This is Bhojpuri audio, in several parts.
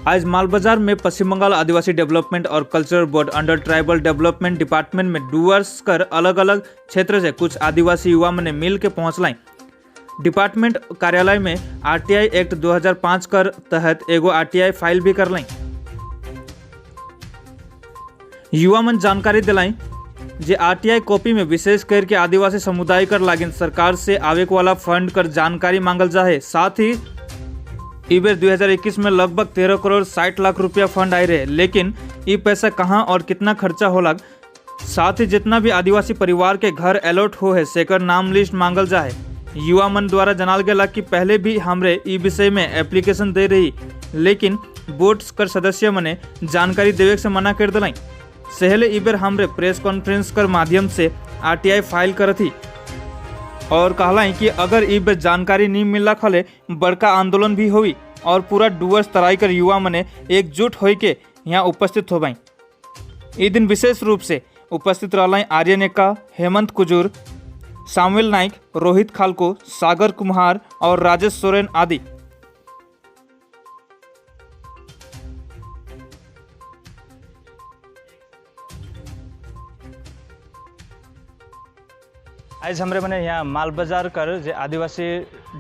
आज मालबाजार में पश्चिम बंगाल आदिवासी डेवलपमेंट और cultural board under tribal development department में डूअर्स कर अलग अलग क्षेत्र से कुछ आदिवासी युवा ने मिल के पहुँचलाई। डिपार्टमेंट कार्यालय में आरटीआई एक्ट 2005 कर तहत एगो आरटीआई फाइल भी कर लाई। युवा मन जानकारी दिलाई जे आरटीआई कॉपी में विशेष करके आदिवासी समुदाय कर लागिन सरकार से आवे वाला फंड कर जानकारी मांगल जा है। साथ ही ई बेर 2021 में लगभग 13 करोड़ 60 लाख रुपया फंड आए रहे, लेकिन ये पैसा कहाँ और कितना खर्चा होला। साथ ही जितना भी आदिवासी परिवार के घर अलॉट हो है सेकर नाम लिस्ट मांगल जा है। युवा मन द्वारा जनाल गया कि पहले भी हमरे ई विषय में एप्लीकेशन दे रही, लेकिन बोर्ड कर सदस्य मने जानकारी देवे से मना कर दिलाई। सहले ई बेर हमरे प्रेस कॉन्फ्रेंस कर माध्यम से आरटीआई फाइल कर थी और कहलाई कि अगर ई बेर जानकारी नहीं मिलला खले बड़का आंदोलन भी हुई और पूरा डूअर्स तराई कर युवा मने एकजुट हो के यहाँ उपस्थित हो गई। ई दिन विशेष रूप से उपस्थित रहा आर्यन एक्का, हेमंत कुजूर, सामुएल नाइक, रोहित खालको, सागर कुम्हार और राजेश सोरेन आदि। आज हमरे मने यहाँ मालबाजार कर जे आदिवासी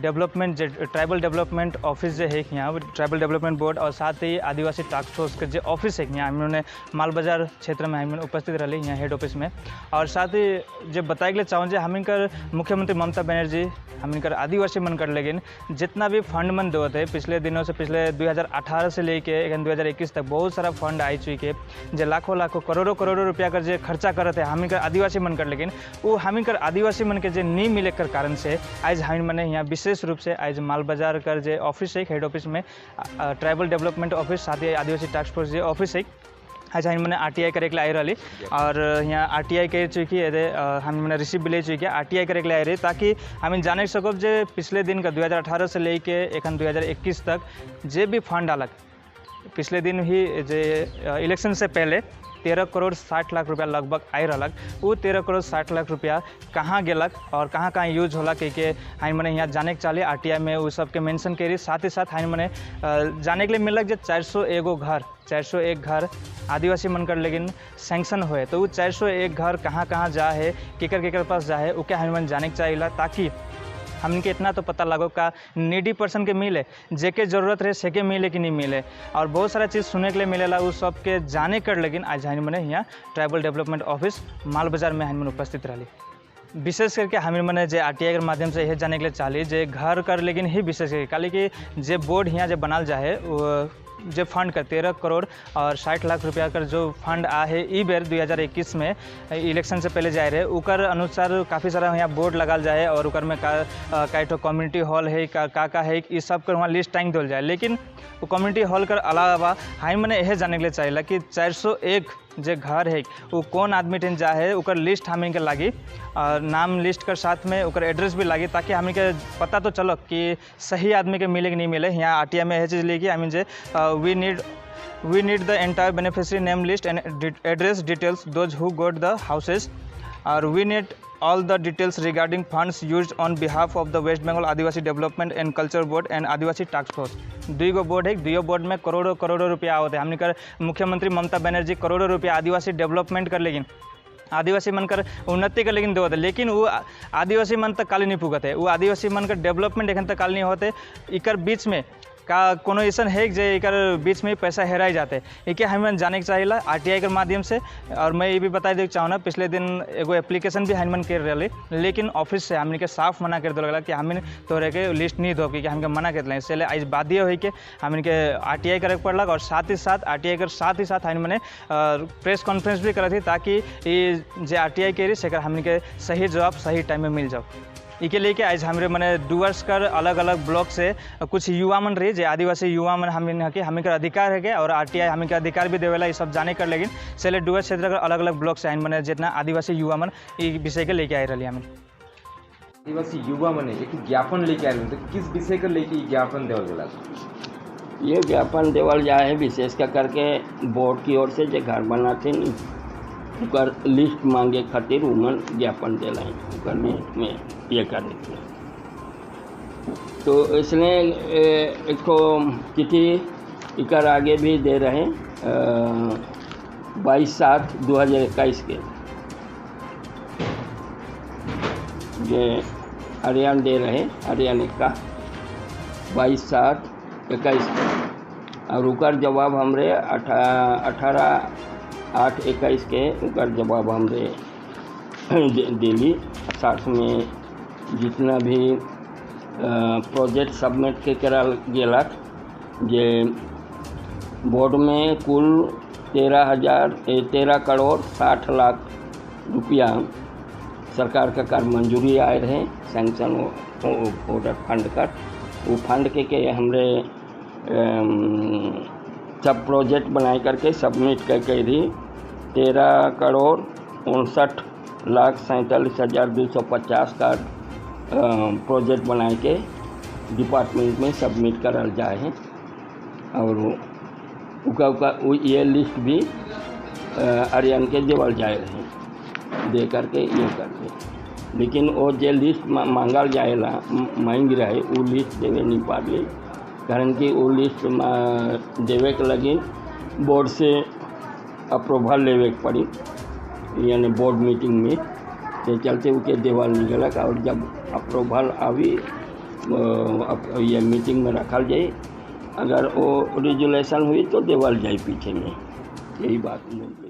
डेवलपमेंट जे ट्राइबल डेवलपमेंट ऑफिस जे है यहाँ ट्राइबल डेवलपमेंट बोर्ड और साथ ही आदिवासी टास्क फोर्स के जे ऑफिस है यहाँ हमने मालबाजार क्षेत्र में हम उपस्थित रही यहाँ हेड ऑफिस में। और साथ ही जो बताए के लिए चाहूँ जे हमिनकर मुख्यमंत्री ममता बनर्जी हमिनकर आदिवासी मन कर लेकिन जितना भी फंड मन देते हैं पिछले दिनों से पिछले 2018 से लेके 2021 तक बहुत सारा फंड आई चुके जो लाखों लाखों करोड़ों करोड़ों रुपया कर जो खर्चा करते हैं हमिनकर आदिवासी मन कर, लेकिन वो हमिनकर आदिवासी मन के जो नहीं मिले कर कारण से आज हम मैंने यहाँ विशेष रूप से आज मालबाजार कर जो ऑफिस है हेड ऑफिस में ट्राइबल डेवलपमेंट ऑफिस साथ ही आदिवासी टास्क फोर्स जो ऑफिस है आज हम मैंने आरटीआई करे के लिए आई रही और यहाँ आरटीआई कर चुकी है हम मैंने रिसीव भी ले चुकी है आरटीआई करे के लिए आई रही ताकि हम जाने सकब जे पिछले दिन का 2018 से लेके एखन 2021 तक जे भी फंड अलग पिछले दिन ही जे इलेक्शन से पहले 13 करोड़ 60 लाख रुपया लगभग आई रहा। वो 13 करोड़ 60 लाख रुपया कहाँ गेलक और कहाँ कहाँ यूज होला के हम मैंने यहाँ जाने के चले आरटीआई में वो सबके मेंशन करी। साथ ही साथ हम मैंने जाने के लिए मिलक जो 401 घर आदिवासी मन कर लेकिन सैंक्शन हुए तो वो 401 घर कहाँ कहाँ जा है केकर पास जा है वो क्या हम जाने के चाहिए ताकि हमके इतना तो पता लगो का नीडी पर्सन के मिले जेके जरूरत रहे सेके मिले कि नहीं मिले और बहुत सारा चीज़ सुने के लिए मिलेला वो सब के जाने कर। लेकिन आज हम मैंने यहाँ ट्राइबल डेवलपमेंट ऑफिस मालबाजार में हम उपस्थित रही। विशेष करके हमें मैंने जो आरटीआई के माध्यम से यह जाने के लिए चाहली जे घर कर लेकिन ही विशेष करके काली कि जे बोर्ड यहाँ जो बनाल जाए जो फंड का 13 करोड़ और 60 लाख रुपया कर जो फंड आ है ई बेर 2021 में इलेक्शन से पहले जाए रहे उकर अनुसार काफ़ी सारा यहाँ बोर्ड लगाल जाए और उकर में कई ठो कम्युनिटी हॉल है का है ये सब कर वहाँ लिस्ट टाइम दिल जाए। लेकिन वो कम्युनिटी हॉल कर अलावा हम मैंने यह जाने के लिए चाहिए कि 401 जो घर है वो कौन आदमी टेन जा है उकर लिस्ट हमें के लागी और नाम लिस्ट कर साथ में उकर एड्रेस भी लागी ताकि हमें के पता तो चलो कि सही आदमी के मिले कि नहीं मिले। यहाँ आरटीआई में यह चीज़ लेगी आई मीन जे we need the entire beneficiary name list and address details those who got the houses और we need all the details regarding funds used on behalf of the West Bengal Adivasi Development and Culture Board and Adivasi Task Force। दुईगो बोर्ड है, दुईगो बोर्ड में करोड़ों करोड़ों रुपया होते हैं। हमने कर मुख्यमंत्री ममता बनर्जी करोड़ों रुपया आदिवासी डेवलपमेंट कर लेकिन आदिवासी मन कर उन्नति कर लेकिन देते, लेकिन वो आदिवासी मन तक काली नहीं पुगते। वो आदिवासी मन का डेवलपमेंट एखन तक काली नहीं होते। इकर बीच में का कोनो ऐसा है जे एक बीच में पैसा हेराई जाते एक हमें जाने के चाहिए आरटीआई के माध्यम से। और मैं ये भी बता दे चाहूँ ना पिछले दिन एगो एप्लीकेशन भी हम कर रही लेकिन ऑफिस से हमने के साफ मना कर दिया कि हमें तोरे के लिस्ट नहीं दो कि हमके मना कर दिला। इसलिए आज बाध्य हो के हमने के आरटीआई करे पड़लक और साथ ही साथ आरटीआई कर साथ ही साथ हमने प्रेस कॉन्फ्रेंस भी करी थी ताकि ये जो आरटीआई करी से हमने के सही जवाब सही टाइम में मिल जाओ। इके लेके आज हमारे मैंने डूअर्स कर अलग अलग ब्लॉक से कुछ युवा मन रही जो आदिवासी युवा मन हमें कर अधिकार है और आरटीआई हमें का अधिकार भी देवेला ये सब जाने कर। लेकिन चले डूअर्स क्षेत्र का अलग अलग ब्लॉक से मैंने जितना आदिवासी युवा मन ये विषय के लेके आए रही। हमें आदिवासी युवा मन एक ज्ञापन लेके आए तो किस विषय का लेके ज्ञापन देवल गला? ये ज्ञापन देवल जाए विशेष करके बोर्ड की ओर से जो घर बनाते नहीं उकर लिस्ट मांगे खातिर उमन ज्ञापन दिलाई में ये कर तो इसने एक चिट्ठी इकर आगे भी दे रहे 22/7/2021 के ये हरियाणा दे रहे हरियाणा का 22/7/21 और उकर जवाब हमरे 18/8/21 के उकर जवाब हमरे दिली। साथ में जितना भी प्रोजेक्ट सबमिट के करल गेलक जे बोर्ड में कुल 13 करोड़ 60 लाख रुपया सरकार का कार मंजूरी आए रहे सैंक्शन ऑर्डर फंड का। वो फंड के हमरे सब प्रोजेक्ट बनाए करके सबमिट करके भी 13,59,47,250 का प्रोजेक्ट बनाए के डिपार्टमेंट में सबमिट करल जाए हैं। और ये लिस्ट भी हरियाणा के देवल जाए रहे दे करके ये करके, लेकिन वो जो लिस्ट मांगल जाएला मांग रहे वो लिस्ट देवे नहीं पाले, कारण कि वो लिस्ट देवे के लगी बोर्ड से अप्रूवल लेवे के पड़ी, यानी बोर्ड मीटिंग में ते चलते उके देवल निकलक। और जब अप्रूवल आवी ये मीटिंग में रखल जाए, अगर वो रिजोल्यूशन हुई तो देवल जाए पीछे में, यही बात नहीं।